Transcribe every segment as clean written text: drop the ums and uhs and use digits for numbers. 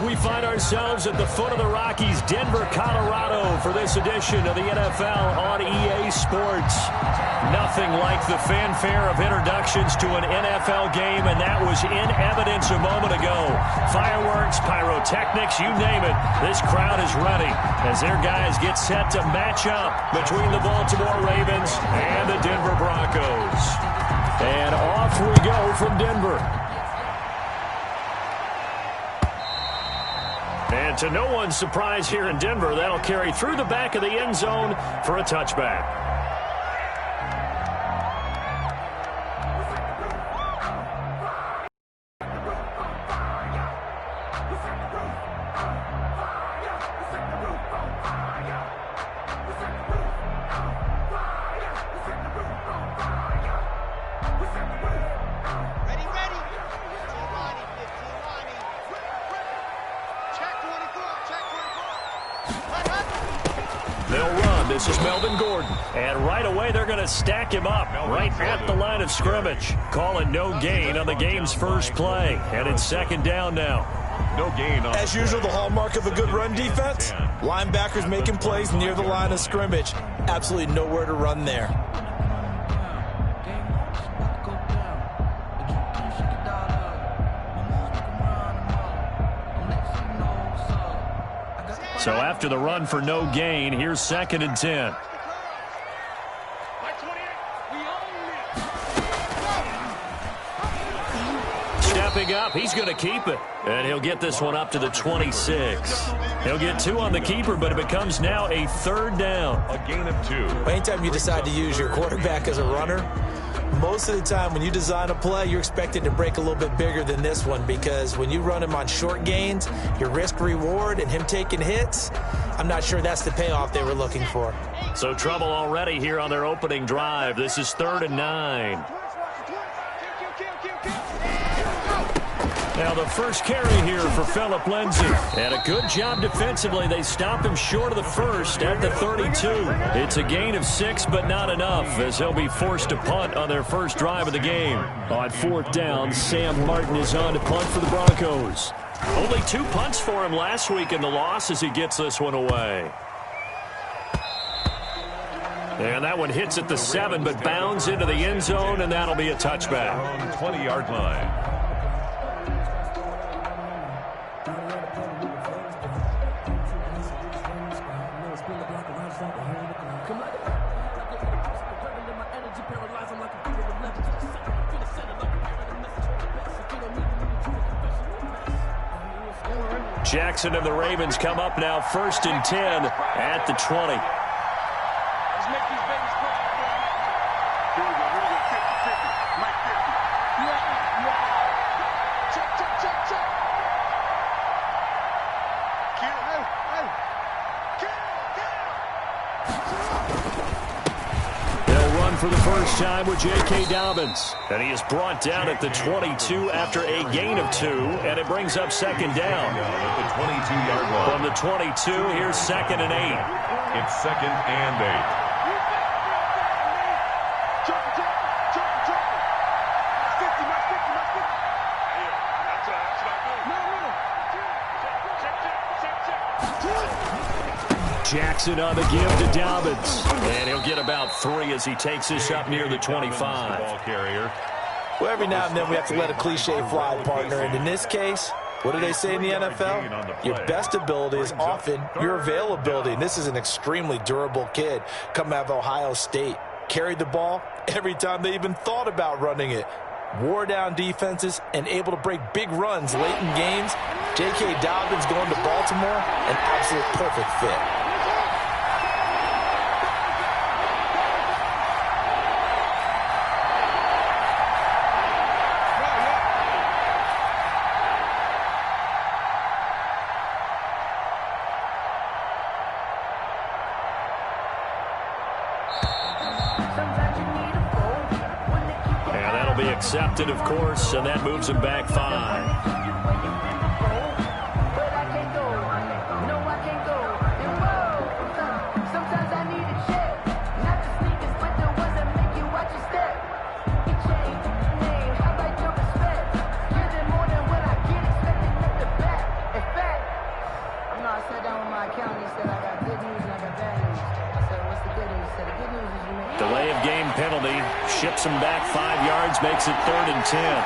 We find ourselves at the foot of the Rockies, Denver, Colorado, for this edition of the NFL on EA Sports. Nothing like the fanfare of introductions to an NFL game, and that was in evidence a moment ago. Fireworks, pyrotechnics, you name it. This crowd is ready as their guys get set to match up between the Baltimore Ravens and the Denver Broncos. And off we go from Denver. And to no one's surprise here in Denver, that'll carry through the back of the end zone for a touchback. This is Melvin Gordon, and right away they're going to stack him up right at the line of scrimmage. Calling no gain on the game's first play, and it's second down now. No gain on. As usual, the hallmark of a good run defense, linebackers making plays near the line of scrimmage. Absolutely nowhere to run there. So after the run for no gain, here's 2nd and 10. Stepping up, he's going to keep it. And he'll get this one up to the 26. He'll get 2 on the keeper, but it becomes now a 3rd down. A gain of 2. Anytime you decide to use your quarterback as a runner, most of the time when you design a play, you're expected to break a little bit bigger than this one, because when you run him on short gains, your risk-reward and him taking hits, I'm not sure that's the payoff they were looking for. So trouble already here on their opening drive. This is 3rd and 9. Now the first carry here for Phillip Lindsay. And a good job defensively. They stop him short of the first at the 32. It's a gain of 6, but not enough, as he'll be forced to punt on their first drive of the game. On 4th down, Sam Martin is on to punt for the Broncos. Only 2 punts for him last week in the loss as he gets this one away. And that one hits at the 7, but bounds into the end zone, and that'll be a touchback. On the 20-yard line. Jackson and the Ravens come up now 1st and 10 at the 20. For the first time with J.K. Dobbins. And he is brought down at the 22 after a gain of 2, and it brings up 2nd down. At the 22-yard line. From the 22, here's 2nd and 8. It's 2nd and 8. Jackson on the give to Dobbins. And he'll get about 3 as he takes this up near the 25. Ball carrier. Well, every now and then we have to let a cliche fly, partner. And in this case, what do they say in the NFL? Your best ability is often your availability. And this is an extremely durable kid coming out of Ohio State. Carried the ball every time they even thought about running it. Wore down defenses and able to break big runs late in games. J.K. Dobbins going to Baltimore, an absolute perfect fit. Accepted, of course, and that moves him back 5. Fact. ships him back 5 yards, makes it 3rd and 10.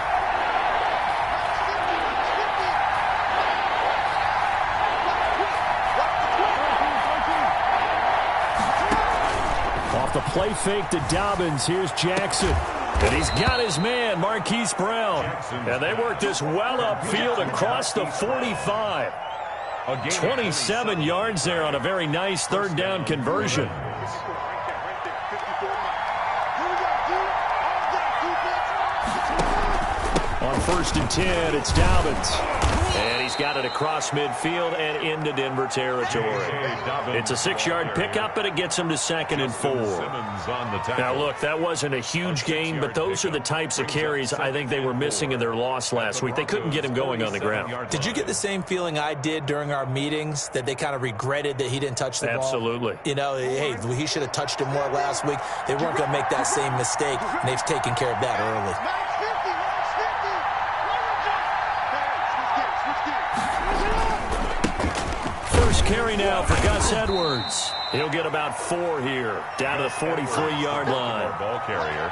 Off the play fake to Dobbins. Here's Jackson. And he's got his man, Marquise Brown. And they work this well upfield across the 45. 27 yards there on a very nice 3rd down conversion. On 1st and 10, it's Dobbins. And he's got it across midfield and into Denver territory. It's a 6-yard pickup, and it gets him to 2nd and 4. Now, look, that wasn't a huge gain, but those are the types of carries I think they were missing in their loss last week. They couldn't get him going on the ground. Did you get the same feeling I did during our meetings, that they kind of regretted that he didn't touch the ball? Absolutely. You know, hey, he should have touched him more last week. They weren't going to make that same mistake, and they've taken care of that early. Carry now for Gus Edwards. He'll get about 4 here, down to the 43-yard line. Ball carrier.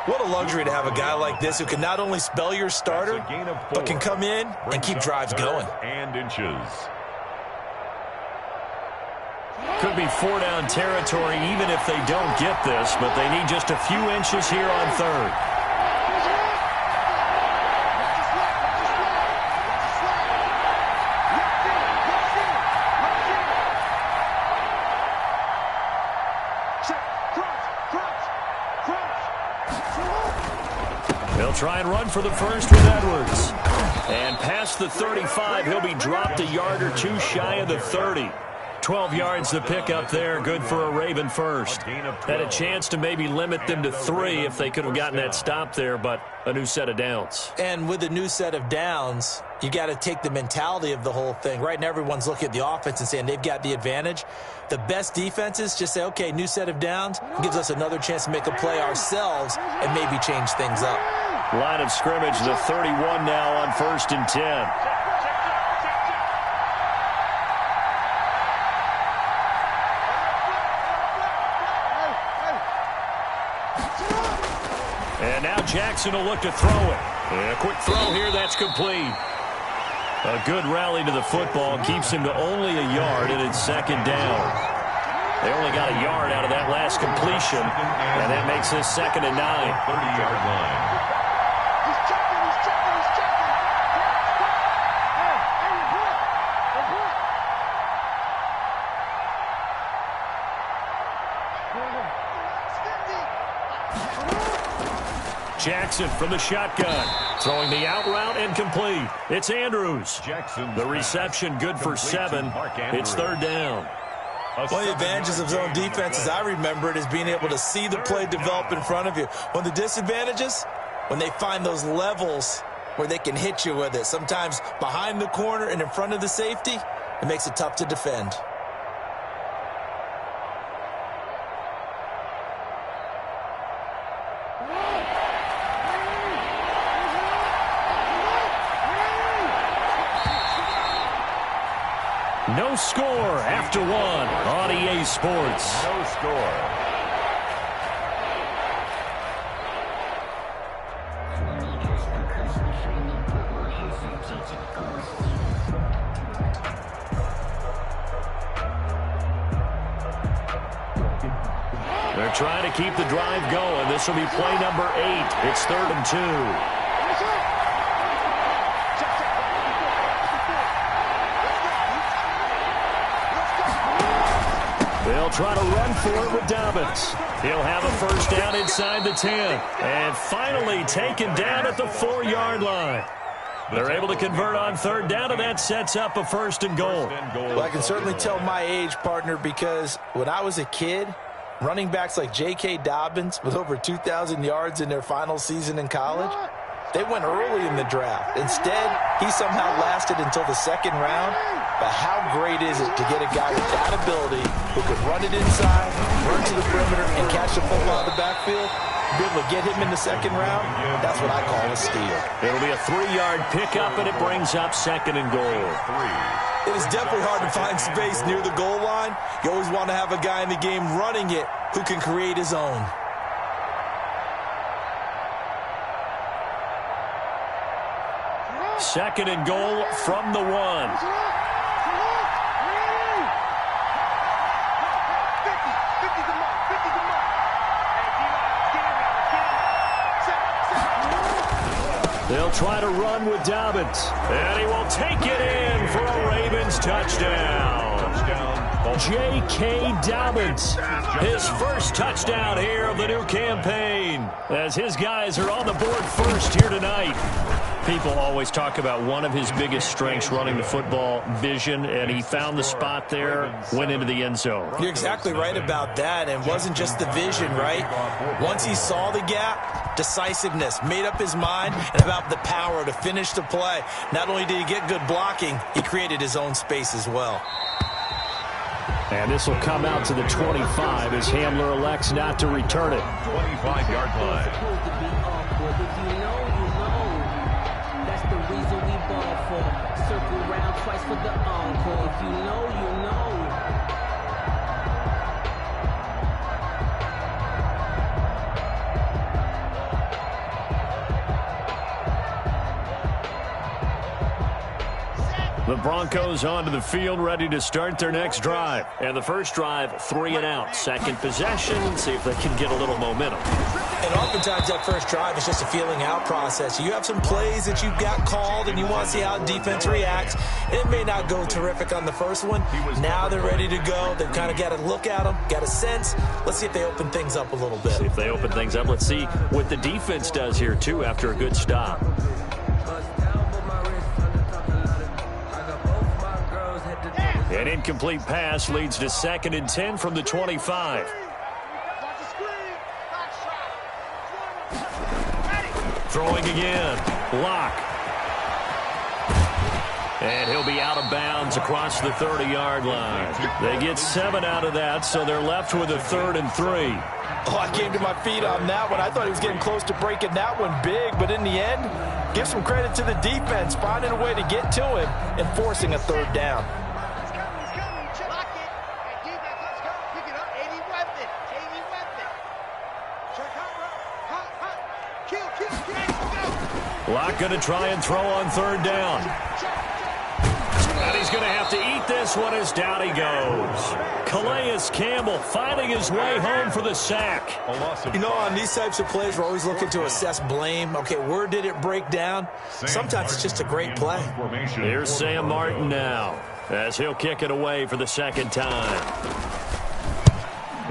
What a luxury to have a guy like this who can not only spell your starter, but can come in and keep drives going. And inches. Could be 4-down territory even if they don't get this, but they need just a few inches here on 3rd. Try and run for the first with Edwards. And past the 35, he'll be dropped a yard or 2 shy of the 30. 12 yards to pick up there, good for a Raven first. Had a chance to maybe limit them to 3 if they could have gotten that stop there, but a new set of downs. And with a new set of downs, you got to take the mentality of the whole thing. Right now, everyone's looking at the offense and saying they've got the advantage. The best defenses just say, okay, new set of downs, gives us another chance to make a play ourselves and maybe change things up. Line of scrimmage, the 31 now on 1st and 10. And now Jackson will look to throw it. And a quick throw here, that's complete. A good rally to the football keeps him to only a yard, and it's 2nd down. They only got a yard out of that last completion, and that makes this 2nd and 9. 30-yard line. Jackson from the shotgun, throwing the out route and complete. It's Andrews. The reception good for 7. It's 3rd down. One of the advantages of zone defense, as I remember it, is being able to see the play develop in front of you. One of the disadvantages, when they find those levels where they can hit you with it, sometimes behind the corner and in front of the safety, it makes it tough to defend. No score after 1 on EA Sports. No score. They're trying to keep the drive going. This will be play number 8. It's 3rd and 2. They'll try to run for it with Dobbins. He'll have a first down inside the 10. And finally taken down at the 4-yard line. They're able to convert on 3rd down, and that sets up a 1st and goal. Well, I can certainly tell my age, partner, because when I was a kid, running backs like J.K. Dobbins with over 2,000 yards in their final season in college, they went early in the draft. Instead, he somehow lasted until the 2nd round. But how great is it to get a guy with that ability who can run it inside, run to the perimeter, and catch the football in the backfield? Be able to get him in the 2nd round, that's what I call a steal. It'll be a 3-yard pickup, and it brings up 2nd and goal. It is definitely hard to find space near the goal line. You always want to have a guy in the game running it who can create his own. Second and goal from the 1. They'll try to run with Dobbins. And he will take it in for a Ravens touchdown. J.K. Dobbins, his first touchdown here of the new campaign, as his guys are on the board first here tonight. People always talk about one of his biggest strengths running the football, vision, and he found the spot there, went into the end zone. You're exactly right about that, and it wasn't just the vision, right? Once he saw the gap, decisiveness, made up his mind, and about the power to finish the play. Not only did he get good blocking, he created his own space as well. And this will come out to the 25 as Hamler elects not to return it. 25-yard line. Circle round twice for the encore. If you know, you know. The Broncos onto the field, ready to start their next drive. And the first drive, 3 and out. Second possession, see if they can get a little momentum. And oftentimes that first drive is just a feeling out process. You have some plays that you got called and you want to see how defense reacts. It may not go terrific on the first one. Now they're ready to go. They've kind of got to look at them, got a sense. Let's see if they open things up a little bit. See if they open things up. Let's see what the defense does here, too, after a good stop. An incomplete pass leads to 2nd and 10 from the 25. Throwing again. Lock. And he'll be out of bounds across the 30-yard line. They get 7 out of that, so they're left with a 3rd and 3. Oh, I came to my feet on that one. I thought he was getting close to breaking that one big, but in the end, give some credit to the defense, finding a way to get to him and forcing a 3rd down. Locke going to try and throw on 3rd down. And he's going to have to eat this one as down he goes. Calais Campbell finding his way home for the sack. You know, on these types of plays, we're always looking to assess blame. Okay, where did it break down? Sometimes it's just a great play. Here's Sam Martin now, as he'll kick it away for the 2nd time.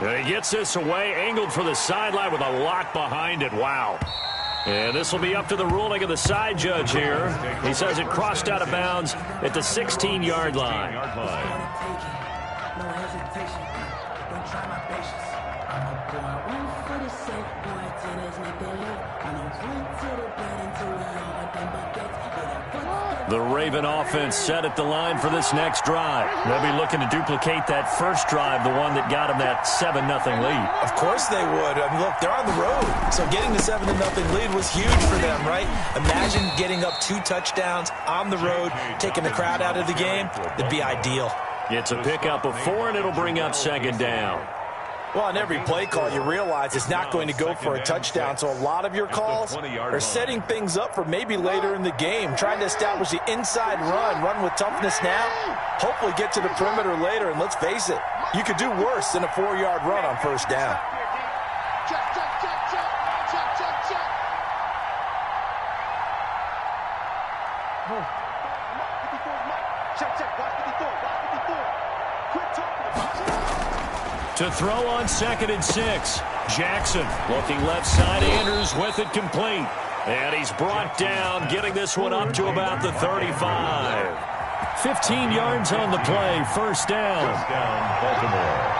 And he gets this away, angled for the sideline with a lock behind it. Wow. And this will be up to the ruling of the side judge here. He says it crossed out of bounds at the 16-yard line. The Raven offense set at the line for this next drive. They'll be looking to duplicate that first drive, the one that got them that 7-0 lead. Of course they would. I mean, look, they're on the road. So getting the 7-0 lead was huge for them, right? Imagine getting up 2 touchdowns on the road, taking the crowd out of the game. It'd be ideal. It's a pickup of 4, and it'll bring up 2nd down. Well, on every play call, you realize it's not going to go for a touchdown. So a lot of your calls are setting things up for maybe later in the game, trying to establish the inside run with toughness now, hopefully get to the perimeter later. And let's face it, you could do worse than a 4-yard run on 1st down. To throw on 2nd and 6. Jackson looking left side. Andrews with it complete. And he's brought down, getting this one up to about the 35. 15 yards on the play. 1st down. Baltimore.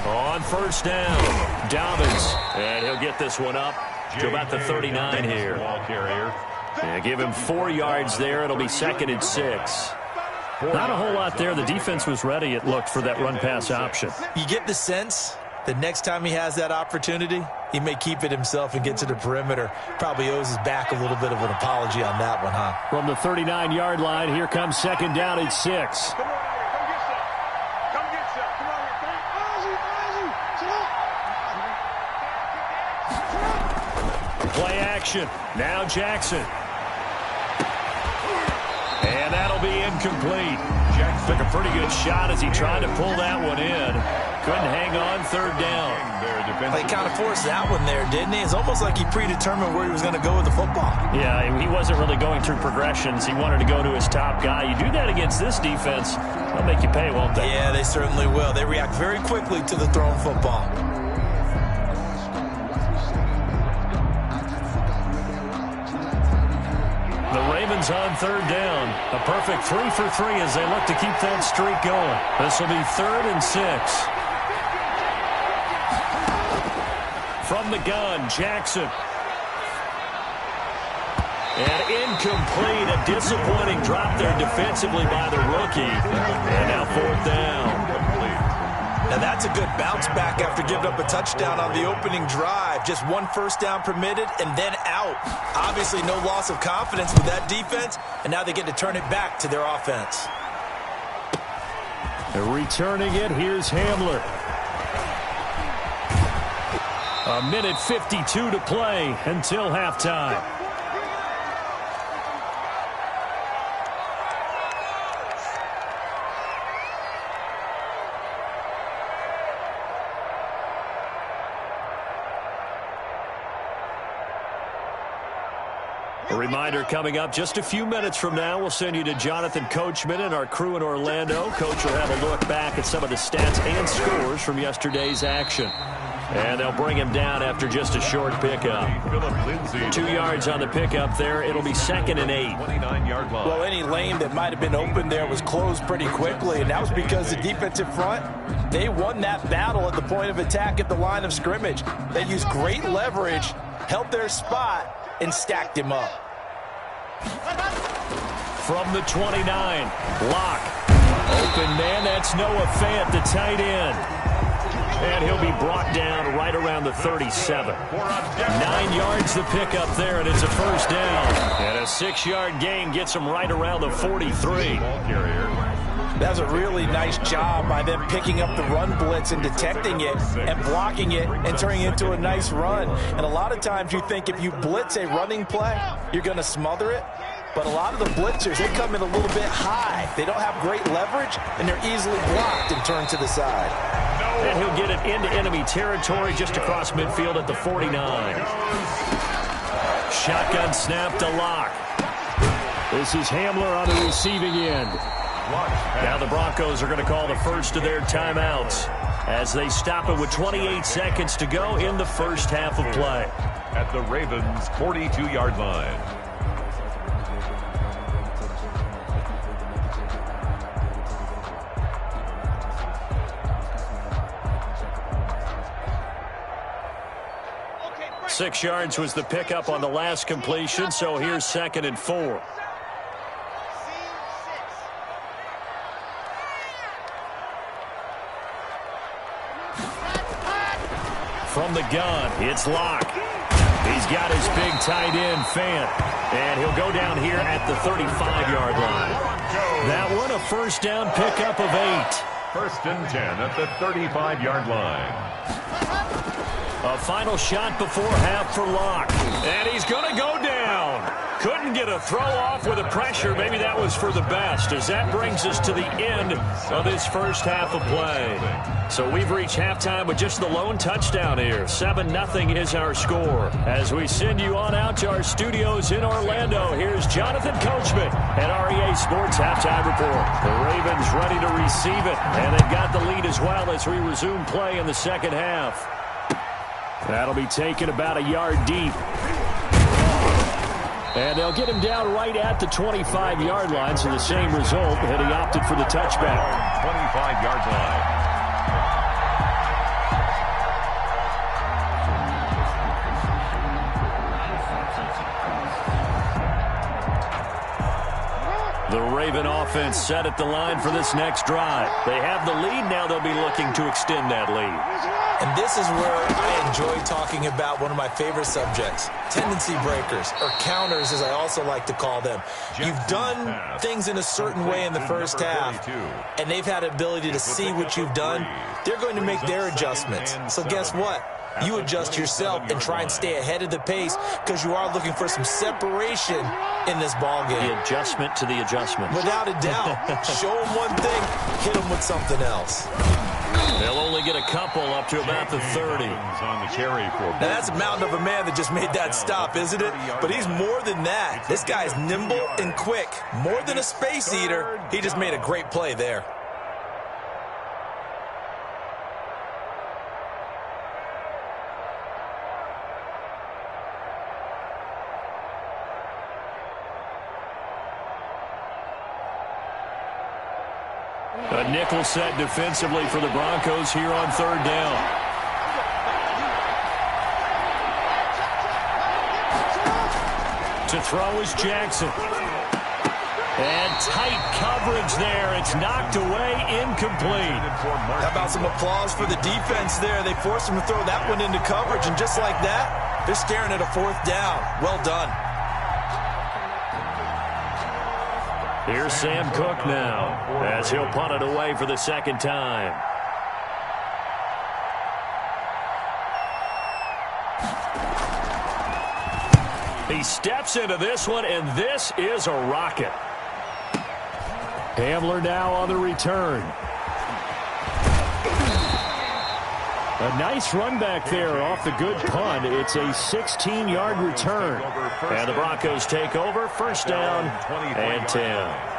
On 1st down, Dobbins. And he'll get this one up to about the 39 here. Yeah, give him 4 yards there. It'll be 2nd and 6. Not a whole lot there. The defense was ready, it looked, for that run-pass option. You get the sense that next time he has that opportunity, He may keep it himself and get to the perimeter. Probably owes his back a little bit of an apology on that one, huh? From the 39-yard line, here comes second down at 6. Play action. Now Jackson. And that'll be incomplete. Jackson took a pretty good shot as he tried to pull that one in. Couldn't hang on, third down. He kind of forced that one there, didn't he? It's almost like he predetermined where he was going to go with the football. Yeah, he wasn't really going through progressions. He wanted to go to his top guy. You do that against this defense, they'll make you pay, won't they? Yeah, they certainly will. They react very quickly to the thrown football. The Ravens on third down. A perfect 3 for 3 as they look to keep that streak going. This will be 3rd and 6. From the gun, Jackson. And incomplete. A disappointing drop there defensively by the rookie. And now 4th down. Now that's a good bounce back after giving up a touchdown on the opening drive. Just 1 first down permitted and then out. Obviously no loss of confidence with that defense, and now they get to turn it back to their offense. Returning it, here's Hamler. A minute 52 to play until halftime. A reminder coming up just a few minutes from now, we'll send you to Jonathan Coachman and our crew in Orlando. Coach will have a look back at some of the stats and scores from yesterday's action. And they'll bring him down after just a short pickup. 2 yards on the pickup there. It'll be 2nd and 8. 29-yard line. Well, any lane that might have been open there was closed pretty quickly, and that was because the defensive front, they won that battle at the point of attack at the line of scrimmage. They used great leverage, held their spot, and stacked him up. From the 29, Locke. Open man, that's Noah Fant, the tight end. And he'll be brought down right around the 37. 9 yards the pickup there, and it's a first down. And a 6-yard gain gets him right around the 43. That was a really nice job by them picking up the run blitz and detecting it and blocking it and turning it into a nice run. And a lot of times you think if you blitz a running play, you're going to smother it. But a lot of the blitzers, they come in a little bit high. They don't have great leverage, and they're easily blocked and turned to the side. And he'll get it into enemy territory just across midfield at the 49. Shotgun snap to Locke. This is Hamler on the receiving end. Now the Broncos are going to call the first of their timeouts as they stop it with 28 seconds to go in the first half of play. At the Ravens' 42-yard line. Okay. 6 yards was the pickup on the last completion, so here's 2nd and 4. From the gun, it's Locke. He's got his big tight end, Fant. And he'll go down here at the 35-yard line. That one, a first down pickup of 8. 1st and 10 at the 35-yard line. A final shot before half for Locke. And he's going to go down. Couldn't get a throw off with the pressure. Maybe that was for the best, as that brings us to the end of this first half of play. So we've reached halftime with just the lone touchdown here. 7-0 is our score. As we send you on out to our studios in Orlando, here's Jonathan Coachman at REA Sports Halftime Report. The Ravens ready to receive it, and they've got the lead as well as we resume play in the second half. That'll be taken about a yard deep. And they'll get him down right at the 25-yard line, so the same result, and he opted for the touchback. 25-yard line. The Raven offense set at the line for this next drive. They have the lead, now they'll be looking to extend that lead. And this is where I enjoy talking about one of my favorite subjects, tendency breakers, or counters as I also like to call them. You've done things in a certain way in the first half, and they've had the ability to see what you've done. They're going to make their adjustments. So guess what? You adjust yourself and try and stay ahead of the pace because you are looking for some separation in this ball game. The adjustment to the adjustment. Without a doubt. Show them one thing, hit them with something else. They'll only get a couple up to about the 30. Now, that's a mountain of a man that just made that stop, isn't it? But he's more than that. This guy's nimble and quick. More than a space eater, he just made a great play there. A nickel set defensively for the Broncos here on third down. To throw is Jackson. And tight coverage there. It's knocked away, incomplete. How about some applause for the defense there? They forced him to throw that one into coverage, and just like that, they're staring at a fourth down. Well done. Here's Sam Cook now, as he'll punt it away for the second time. He steps into this one, and this is a rocket. Hamler now on the return. A nice run back there off the good punt. It's a 16-yard return. And the Broncos take over, first down and 10.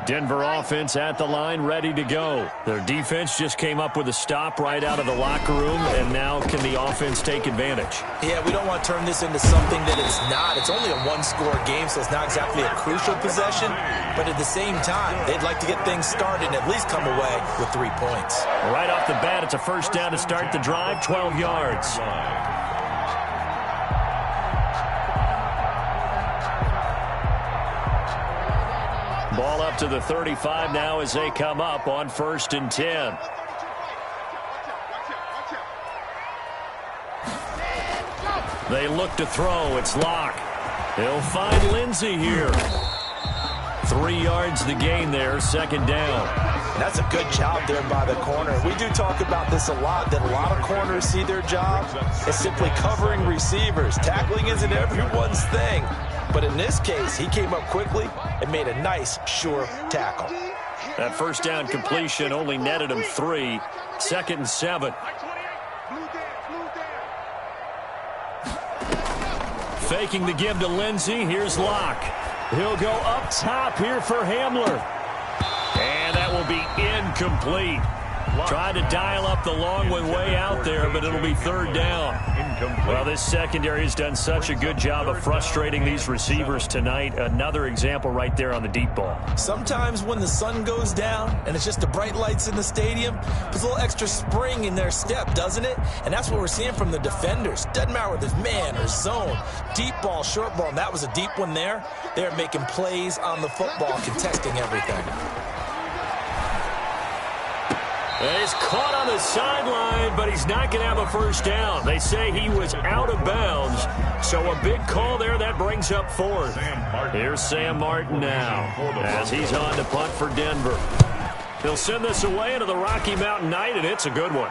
Denver offense at the line, ready to go. Their defense just came up with a stop right out of the locker room, and now can the offense take advantage? Yeah, we don't want to turn this into something that it's not. It's only a one-score game, so it's not exactly a crucial possession. But at the same time, they'd like to get things started and at least come away with 3 points. Right off the bat, it's a first down to start the drive, 12 yards. Ball up to the 35 now as they come up on 1st and 10. They look to throw. It's Locke. He'll find Lindsey here. 3 yards the gain there, second down. That's a good job there by the corner. We do talk about this a lot, that a lot of corners see their job as simply covering receivers. Tackling isn't everyone's thing. But in this case, he came up quickly and made a nice, sure tackle. That first down completion only netted him 3. 2nd and 7. Faking the give to Lindsey. Here's Locke. He'll go up top here for Hamler. And that will be incomplete. Tried to dial up the long way out there, but it'll be 3rd down. Well, this secondary has done such a good job of frustrating these receivers tonight. Another example right there on the deep ball. Sometimes when the sun goes down and it's just the bright lights in the stadium, there's a little extra spring in their step, doesn't it? And that's what we're seeing from the defenders. Doesn't matter whether it's man or zone, deep ball, short ball, and that was a deep one there. They're making plays on the football, contesting everything. He's caught on the sideline, but he's not going to have a first down. They say he was out of bounds, so a big call there. That brings up 4th. Here's Sam Martin now as he's on to punt for Denver. He'll send this away into the Rocky Mountain night, and it's a good one.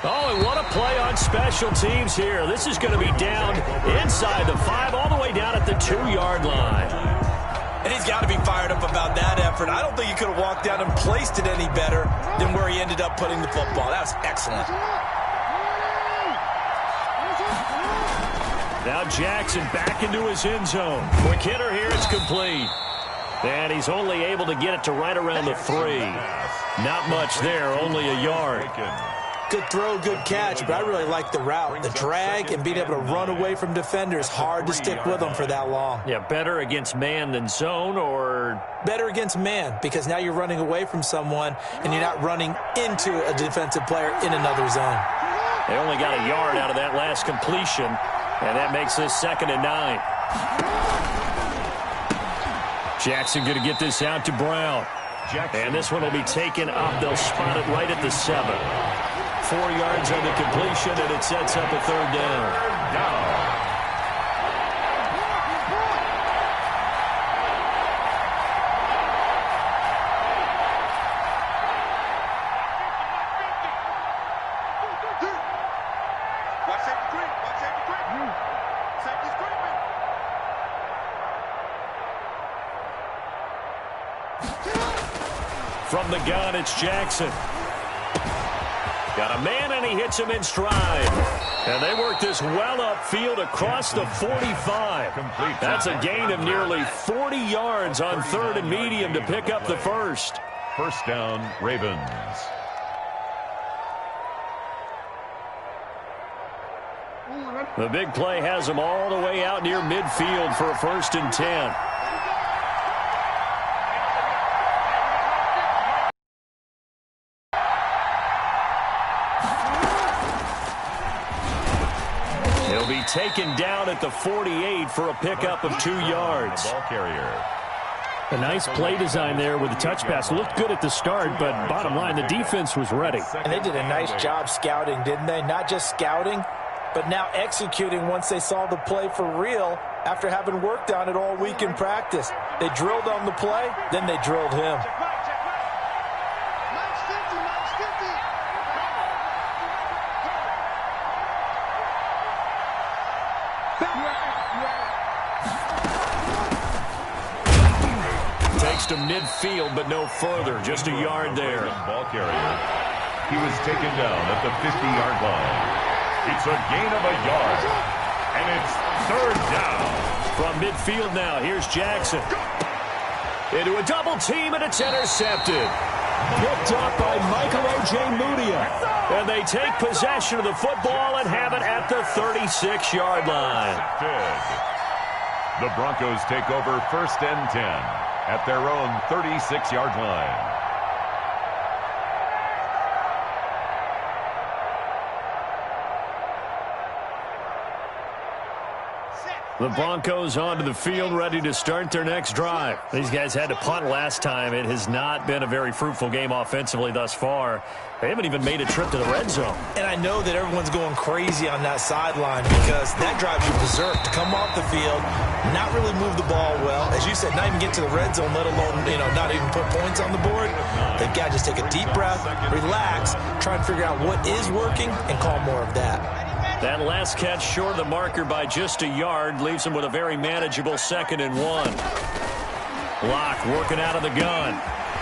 Oh, and what a play on special teams here. This is going to be down inside the 5, all the way down at the 2-yard line. And he's got to be fired up about that effort. I don't think he could have walked down and placed it any better than where he ended up putting the football. That was excellent. Now Jackson back into his end zone. Quick hitter here, it's complete. And he's only able to get it to right around the 3. Not much there, only a yard. Good throw, good catch, but I really like the route. The drag and being able to run away from defenders, hard to stick with them for that long. Yeah, better against man than zone, or? Better against man, because now you're running away from someone and you're not running into a defensive player in another zone. They only got a yard out of that last completion, and that makes this 2nd and 9. Jackson going to get this out to Brown. And this one will be taken up. They'll spot it right at the 7. 4 yards on the completion, and it sets up a 3rd down. From the gun, it's Jackson. Got a man, and he hits him in stride. And they work this well upfield across the 45. That's a gain of nearly 40 yards on 3rd and medium to pick up the first. First down, Ravens. The big play has them all the way out near midfield for a 1st and 10. He'll be taken down at the 48 for a pickup of 2 yards. Ball carrier. A nice play design there with the touch pass. Looked good at the start, but bottom line, the defense was ready. And they did a nice job scouting, didn't they? Not just scouting, but now executing once they saw the play for real after having worked on it all week in practice. They drilled on the play, then they drilled him. Takes to midfield, but no further. Just a yard there. Ball carrier. He was taken down at the 50-yard line. It's a gain of a yard, and it's 3rd down. From midfield now, here's Jackson. Into a double team, and it's intercepted. Picked up by Michael O.J. Mudia. And they take possession of the football and have it at the 36-yard line. The Broncos take over 1st and 10 at their own 36-yard line. The Broncos onto the field, ready to start their next drive. These guys had to punt last time. It has not been a very fruitful game offensively thus far. They haven't even made a trip to the red zone. And I know that everyone's going crazy on that sideline because that drives you berserk to come off the field, not really move the ball well. As you said, not even get to the red zone, let alone, not even put points on the board. They've got to just take a deep breath, relax, try and figure out what is working, and call more of that. That last catch short of the marker by just a yard leaves him with a very manageable 2nd and 1. Locke working out of the gun.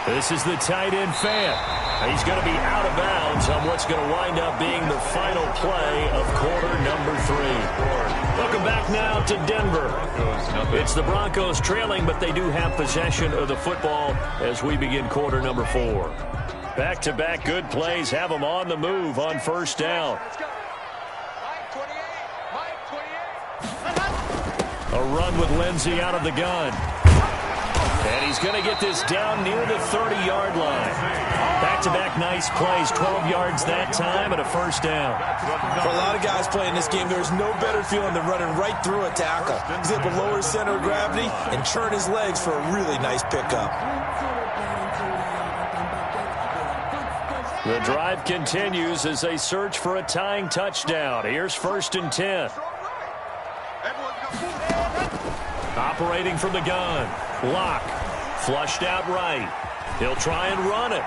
This is the tight end fan. He's going to be out of bounds on what's going to wind up being the final play of quarter number 3. Welcome back now to Denver. It's the Broncos trailing, but they do have possession of the football as we begin quarter number 4. Back-to-back good plays have them on the move on 1st down. A run with Lindsey out of the gun. And he's going to get this down near the 30-yard line. Back-to-back nice plays, 12 yards that time and a 1st down. For a lot of guys playing this game, there's no better feeling than running right through a tackle. He's able to lower his center of gravity and churn his legs for a really nice pickup. The drive continues as they search for a tying touchdown. Here's 1st and 10. Operating from the gun. Locke. Flushed out right. He'll try and run it.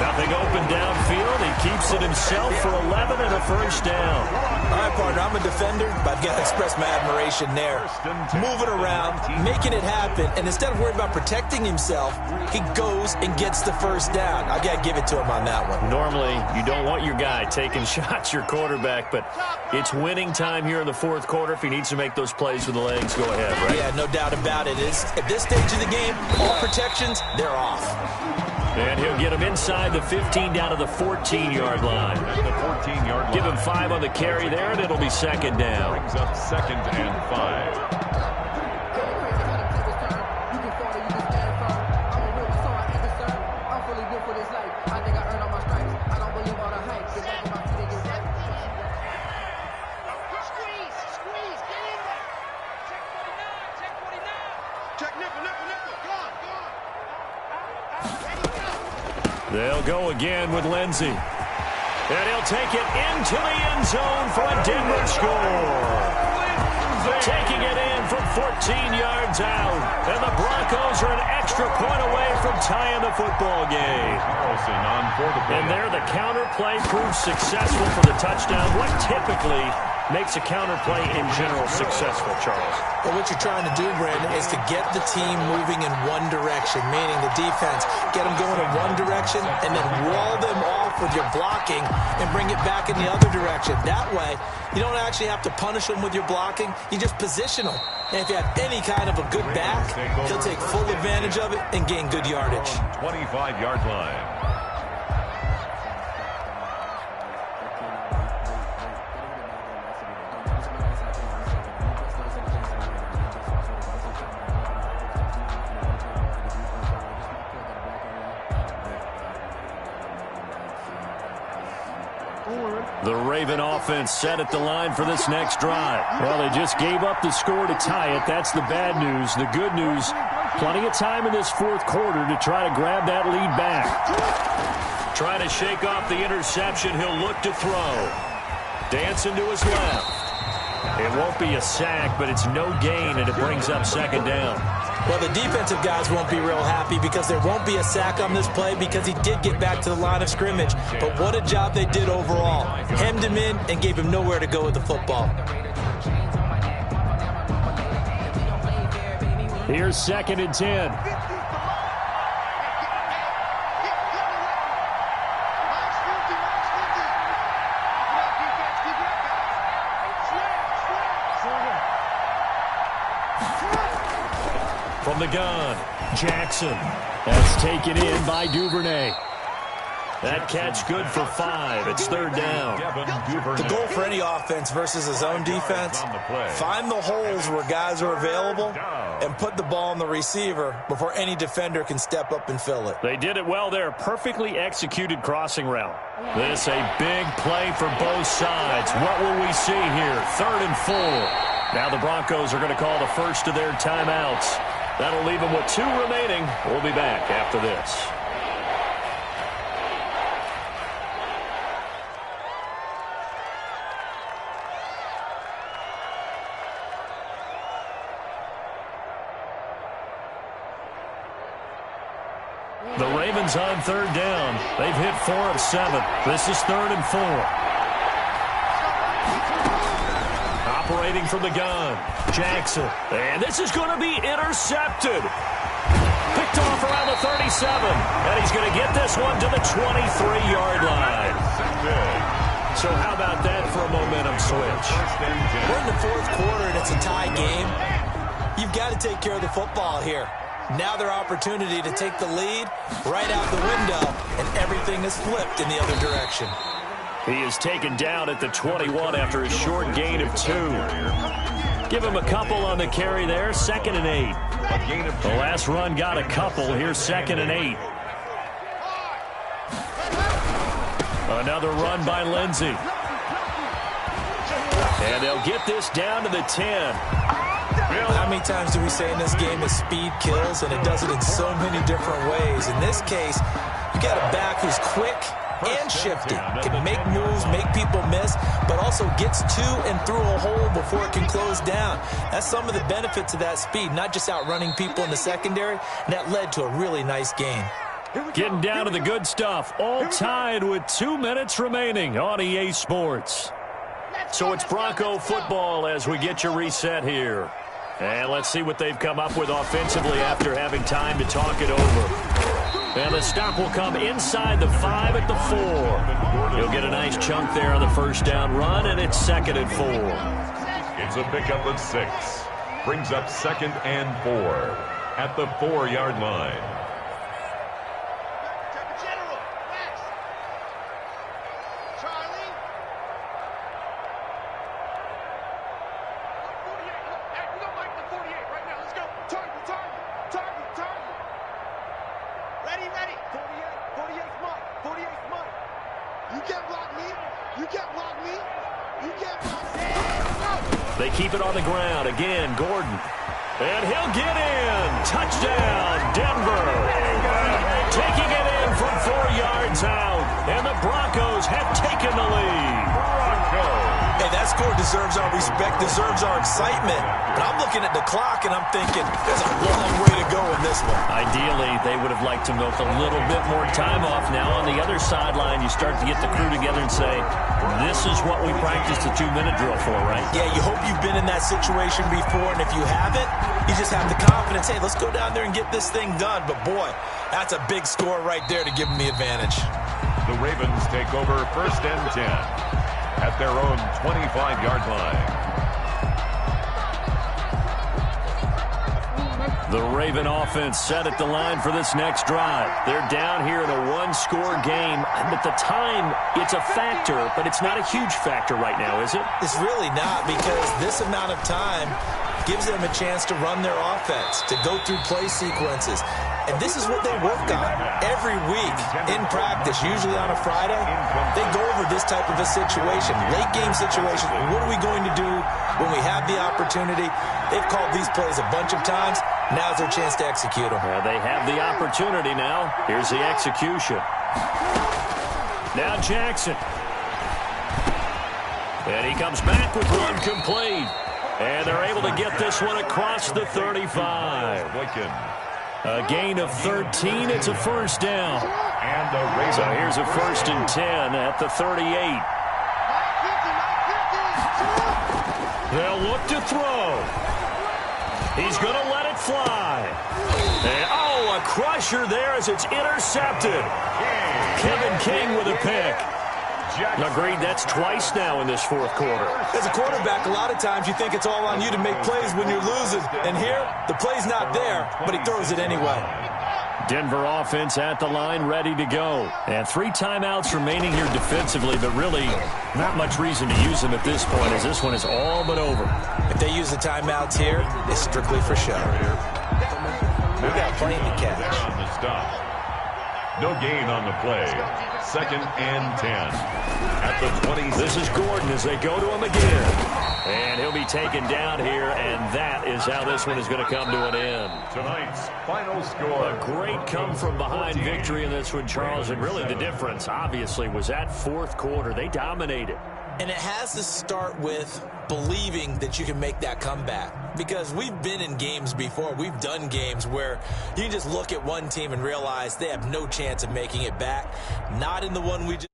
Nothing open downfield. He keeps it himself for 11 and a 1st down. All right, partner, I'm a defender, but I've got to express my admiration there. Moving around, making it happen, and instead of worrying about protecting himself, he goes and gets the 1st down. I got to give it to him on that one. Normally, you don't want your guy taking shots, your quarterback, but it's winning time here in the 4th quarter. If he needs to make those plays with the legs, go ahead, right? Yeah, no doubt about it. At this stage of the game, all protections, they're off. And he'll get him inside the 15 down to the 14-yard line. Give him 5 on the carry there, and it'll be 2nd down. Brings up 2nd and 5. They'll go again with Lindsey. And he'll take it into the end zone for a Denver score. Taking it in from 14 yards out. And the Broncos are an extra point away from tying the football game. And there the counter play proves successful for the touchdown. What typically makes a counter play in general successful, Charles? Well, what you're trying to do, Brandon, is to get the team moving in one direction, meaning the defense, get them going in one direction, and then wall them off with your blocking and bring it back in the other direction. That way, you don't actually have to punish them with your blocking. You just position them. And if you have any kind of a good back, he'll take full advantage of it and gain good yardage. 25-yard line. The Raven offense set at the line for this next drive. Well, they just gave up the score to tie it. That's the bad news. The good news, plenty of time in this fourth quarter to try to grab that lead back. Trying to shake off the interception. He'll look to throw. Dancing to his left. It won't be a sack, but it's no gain, and it brings up second down. Well, the defensive guys won't be real happy because there won't be a sack on this play because he did get back to the line of scrimmage. But what a job they did overall. Hemmed him in and gave him nowhere to go with the football. Here's 2nd and 10. From the gun, Jackson. That's taken in by Duvernay. That catch good for 5. It's 3rd down. The goal for any offense versus his own defense, find the holes where guys are available and put the ball on the receiver before any defender can step up and fill it. They did it well there. Perfectly executed crossing route. This a big play for both sides. What will we see here? 3rd and 4. Now the Broncos are going to call the first of their timeouts. That'll leave them with 2 remaining. We'll be back after this. The Ravens on 3rd down. They've hit 4 of 7. This is 3rd and 4. Operating from the gun, Jackson. And this is going to be intercepted. Picked off around the 37. And he's going to get this one to the 23-yard line. So how about that for a momentum switch? We're in the 4th quarter and it's a tie game. You've got to take care of the football here. Now their opportunity to take the lead right out the window, and everything is flipped in the other direction. He is taken down at the 21 after a short gain of 2. Give him a couple on the carry there. 2nd and 8. The last run got a couple. Here's 2nd and 8. Another run by Lindsey. And they'll get this down to the 10. How many times do we say in this game that speed kills, and it does it in so many different ways? In this case, you got a back who's quick and shifty, can make moves, make people miss, but also gets to and through a hole before it can close down. That's some of the benefits of that speed, not just outrunning people in the secondary, and that led to a really nice gain. Getting down to the good stuff, all tied with 2 minutes remaining on EA Sports. So it's Bronco football as we get your reset here. And let's see what they've come up with offensively after having time to talk it over. And the stop will come inside the 5 at the 4. He'll get a nice chunk there on the first down run, and it's 2nd and 4. It's a pickup of 6. Brings up 2nd and 4 at the 4-yard line. They keep it on the ground. Again, Gordon. And he'll get in. out, and the Broncos have taken the lead. Hey, that score deserves our respect, deserves our excitement. But I'm looking at the clock, and I'm thinking there's a long way to go in this one. Ideally, they would have liked to milk a little bit more time off. Now on the other sideline, you start to get the crew together and say, this is what we practiced the 2-minute drill for, right? Yeah, you hope you've been in that situation before, and if you haven't, you just have the confidence, hey, let's go down there and get this thing done. But, boy, that's a big score right there to give them the advantage. The Ravens take over 1st and 10 at their own 25-yard line. The Raven offense set at the line for this next drive. They're down here in a one-score game. At the time, it's a factor, but it's not a huge factor right now, is it? It's really not, because this amount of time gives them a chance to run their offense, to go through play sequences. And this is what they work on every week in practice, usually on a Friday. They go over this type of a situation, late-game situation. What are we going to do when we have the opportunity? They've called these plays a bunch of times. Now's their chance to execute them. Well, they have the opportunity now. Here's the execution. Now Jackson. And he comes back with one complete. And they're able to get this one across the 35. A gain of 13. It's a first down. So here's a 1st and 10 at the 38. They'll look to throw. He's going to let it fly. And, oh, a crusher there as it's intercepted. Kevin King with a pick. Agreed, that's twice now in this 4th quarter. As a quarterback, a lot of times you think it's all on you to make plays when you're losing. And here, the play's not there, but he throws it anyway. Denver offense at the line, ready to go. And 3 timeouts remaining here defensively, but really not much reason to use them at this point, as this one is all but over. If they use the timeouts here, it's strictly for show. We've got playing to catch. No gain on the play. 2nd and 10 at the 20. This is Gordon as they go to him again. And he'll be taken down here, and that is how this one is going to come to an end. Tonight's final score. A great come-from-behind victory in this one, Charles, and really the difference, obviously, was that 4th quarter. They dominated. And it has to start with believing that you can make that comeback. Because we've been in games before. We've done games where you can just look at one team and realize they have no chance of making it back. Not in the one we just